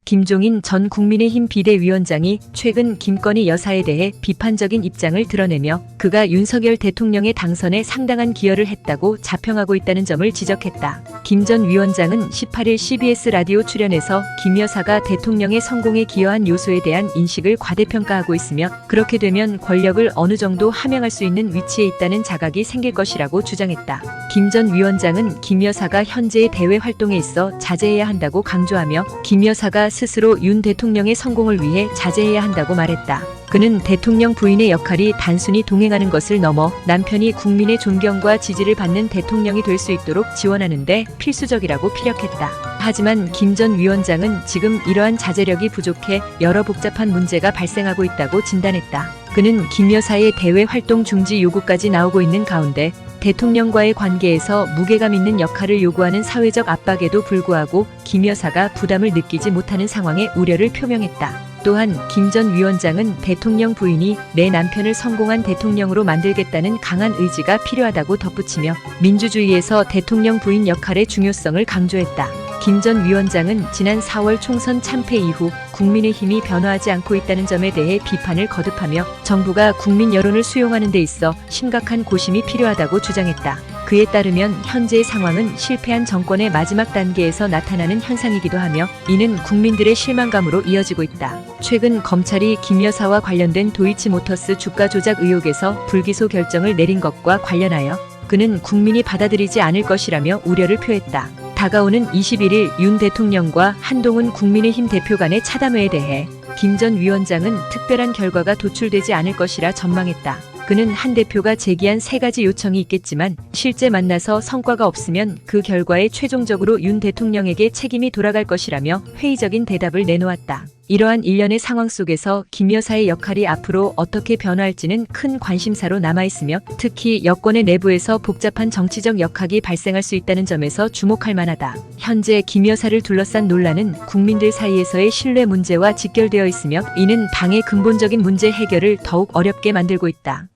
김종인 전 국민의힘 비대위원장이 최근 김건희 여사에 대해 비판적인 입장을 드러내며 그가 윤석열 대통령의 당선에 상당한 기여를 했다고 자평하고 있다는 점을 지적했다. 김 전 위원장은 18일 CBS 라디오 출연에서 김 여사가 대통령의 성공에 기여한 요소에 대한 인식을 과대평가하고 있으며 그렇게 되면 권력을 어느 정도 함양할 수 있는 위치에 있다는 자각이 생길 것이라고 주장했다. 김 전 위원장은 김 여사가 현재의 대외 활동에 있어 자제해야 한다고 강조하며 김 여사가 스스로 윤 대통령의 성공을 위해 자제해야 한다고 말했다. 그는 대통령 부인의 역할이 단순히 동행하는 것을 넘어 남편이 국민의 존경과 지지를 받는 대통령이 될 수 있도록 지원하는 데 필수적이라고 피력했다. 하지만 김 전 위원장은 지금 이러한 자제력이 부족해 여러 복잡한 문제가 발생하고 있다고 진단했다. 그는 김 여사의 대외 활동 중지 요구까지 나오고 있는 가운데 대통령과의 관계에서 무게감 있는 역할을 요구하는 사회적 압박에도 불구하고 김 여사가 부담을 느끼지 못하는 상황에 우려를 표명했다. 또한 김 전 위원장은 대통령 부인이 내 남편을 성공한 대통령으로 만들겠다는 강한 의지가 필요하다고 덧붙이며 민주주의에서 대통령 부인 역할의 중요성을 강조했다. 김 전 위원장은 지난 4월 총선 참패 이후 국민의힘이 변화하지 않고 있다는 점에 대해 비판을 거듭하며 정부가 국민 여론을 수용하는 데 있어 심각한 고심이 필요하다고 주장했다. 그에 따르면 현재의 상황은 실패한 정권의 마지막 단계에서 나타나는 현상이기도 하며 이는 국민들의 실망감으로 이어지고 있다. 최근 검찰이 김 여사와 관련된 도이치모터스 주가 조작 의혹에서 불기소 결정을 내린 것과 관련하여 그는 국민이 받아들이지 않을 것이라며 우려를 표했다. 다가오는 21일 윤 대통령과 한동훈 국민의힘 대표 간의 차담회에 대해 김 전 위원장은 특별한 결과가 도출되지 않을 것이라 전망했다. 그는 한 대표가 제기한 3가지 요청이 있겠지만 실제 만나서 성과가 없으면 그 결과에 최종적으로 윤 대통령에게 책임이 돌아갈 것이라며 회의적인 대답을 내놓았다. 이러한 일련의 상황 속에서 김 여사의 역할이 앞으로 어떻게 변화할지는 큰 관심사로 남아있으며 특히 여권의 내부에서 복잡한 정치적 역학이 발생할 수 있다는 점에서 주목할 만하다. 현재 김 여사를 둘러싼 논란은 국민들 사이에서의 신뢰 문제와 직결되어 있으며 이는 당의 근본적인 문제 해결을 더욱 어렵게 만들고 있다.